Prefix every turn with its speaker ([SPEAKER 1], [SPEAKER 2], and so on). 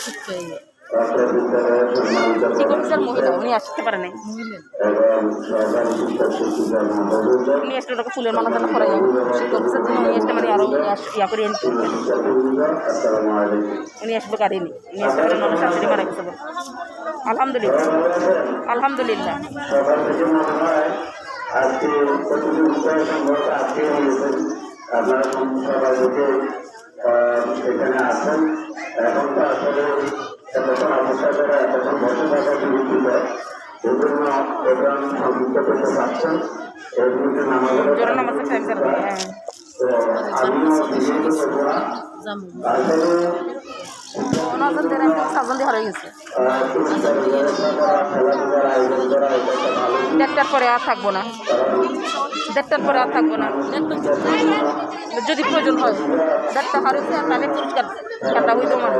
[SPEAKER 1] Chief officer মহিলা, উনি আসতে পারে নাই। উনি আসলে ওটাকে ফুলের মালা যেন করা যায় চিফ অফিসার জন্য উনি আসতে মানে আরও ইয়া করে এনতে উনি আসবে গাড়িনি উনি আসতে পারেন অনেক শাশুড়ি মারা গেছে। আলহামদুলিল্লাহ আলহামদুলিল্লাহ।
[SPEAKER 2] আপনারা সবাই এখানে আসেন। এখন তো আসলে এতক্ষণ অপেক্ষা করে এতক্ষণ বসে থাকা সুযোগ ছিল, এজন্য প্রোগ্রাম সমাপ্ত করতে পারছেন। এর মধ্যে নামাজের আমিও বিশেষ করবো না। আসলে খেলাধুলার আয়োজন করা এটা একটা ভালো,
[SPEAKER 1] 1টার পরে আর থাকবো না, 1টার পরে আর থাকবো না। যদি প্রয়োজন হয় 1টা হারিয়েছে তাহলে পুরস্কার খেলা হইতো মানে।